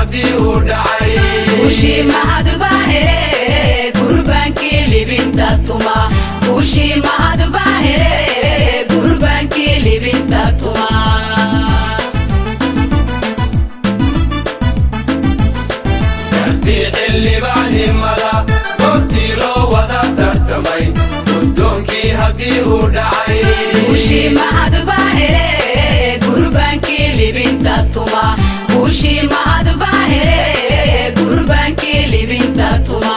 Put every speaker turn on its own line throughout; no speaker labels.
haddii uu dhacay
guushii mahadbaa hele gurbaankii libinta tuma guushii mahadbaa hele gurbaankii libinta tuma
kartii xildhibaannimada goobtii loo wada tartamay guddoonkii haddii uu dhacay
guushii mahadbaa hele gurbaankii libinta tuma guushii mahadbaa hele gurbaankii libinta tuma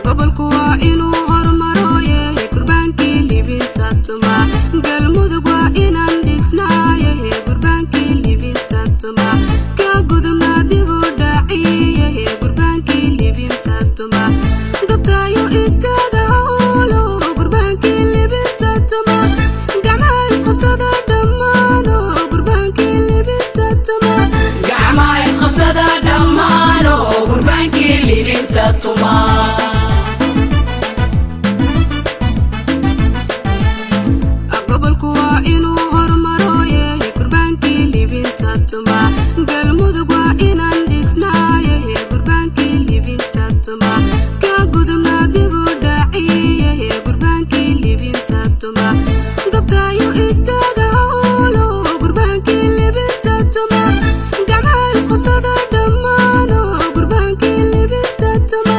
gobolku waa inuu hormarooye gurbaankii libinta tuma galmudug waa inaan dhisnaaye gurbaankii libinta tuma ka gudubna dib u dhaciye gurbaankii libinta tuma gabdhayo istaaga howlo gurbaankii libinta tuma gacmaha isqabsada dhammaano gurbaankii libinta tuma
gacmaha isqabsada dhammaano gurbaankii libinta tuma
gobolku waa inuu hormarooye gurbaankii libinta tuma galmudug waa inaan dhisnaaye gurbaankii libinta tuma ka gudubna dib u dhaciye gurbaankii libinta tuma gabdhayo istaaga howlo gurbaankii libinta tuma gacmaha isqabsada dhammaano gurbaankii libinta tuma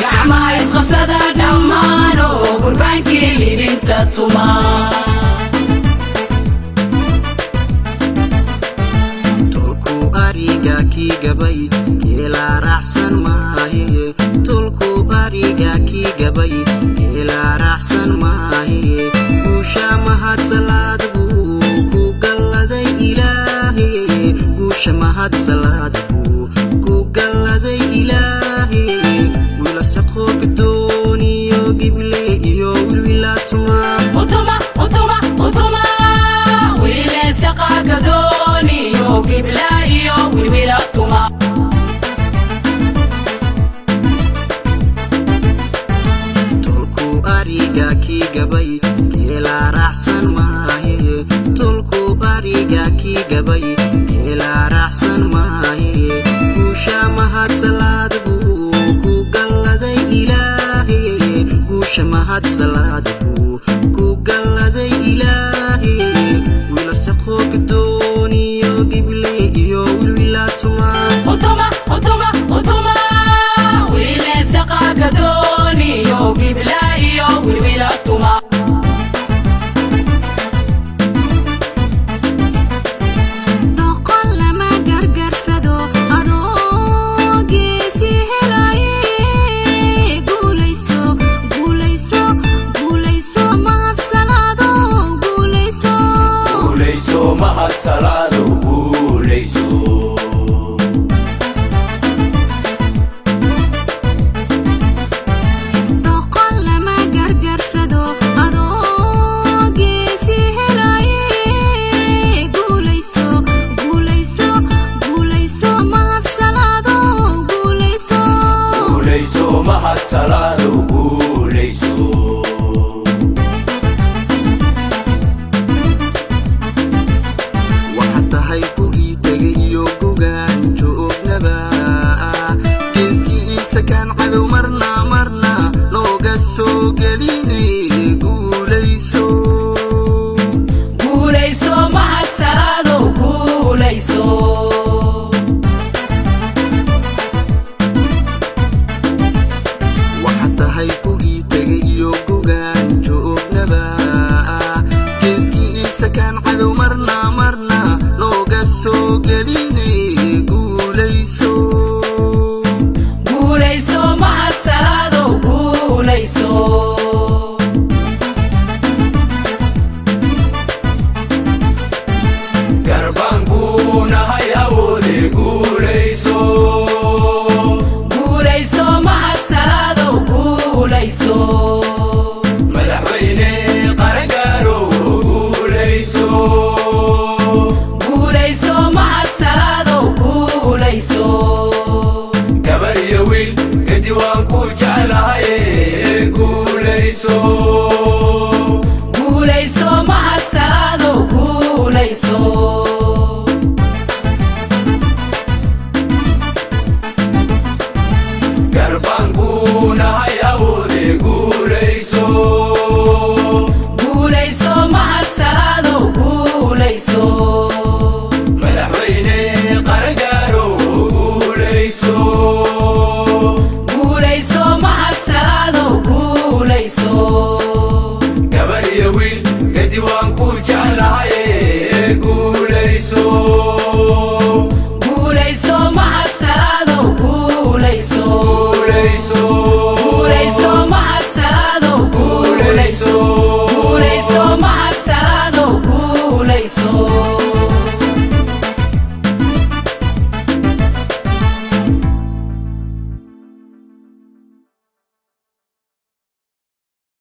gacmaha isqabsada dhammaano gurbaankii libinta tuma
tolku ariga kii gabay geela raacsan maahe tolku ariga kii gabay geela raacsan maahe guusha mahad salaad buu ku galladay ilaahe guusha mahad salaad buu ku galladay ilaahe wiila saqoo gadooniyo gible iyo wilwilaatuma
utuma utuma utuma wiile saqa gadooniyo gibla iyo wilwila tuma
tolku ariga kii gabay geela raacsan maahe tolku ariga kii gabay geela raacsan maahe guusha mahad salaad buu ku galladay ilaahe guusha mahad salaad buu ku galladay ilaahe wiila saqoo gadooniyo gible iyo wilwilaatuma
utuma utuma utuma wiile saqa gadooniyo gibla iyo wilwila tuma
doqon lama gargarsado adoo geesi helaye guulayso guulayso guulayso mahadsanaado guulayso
guulayso mahad salaadow guulayso
doqon lama gargarsado adoo geesi helaye guulayso guulayso guulayso mahadsanaado guulayso
guulayso mahad salaadow guulayso
waxaad tahay kugii tegay iyo gugaan joognaba geeskiisa kaan cadow marna marna nooga soo geline guulayso
guulayso mahad salaadow guulayso
waxaad tahay kugii tegay iyo gugaan joognaba geeskiisa kaan cadow marna marna nooga soo geline guulayso
guulayso mahad salaadow guulayso
garbaan nahay awoode guulayso
guulayso mahad salaadow guulayso
madaxweyne qarangarow guulayso
guulayso mahad salaadow guulayso
gabar iyo wiil gedi waan ku jeclahay guulayso
guulayso mahad salaadow guulayso
garbaankuunahay awoode guulayso
guulayso mahad salaadow guulayso
madaxweyne qarangaaro guulayso
guulayso mahad salaadow guulayso
gabar iyo wiil gedi waan ku jeclahay guulayso
guulayso mahad salaadow guulayso
guulayso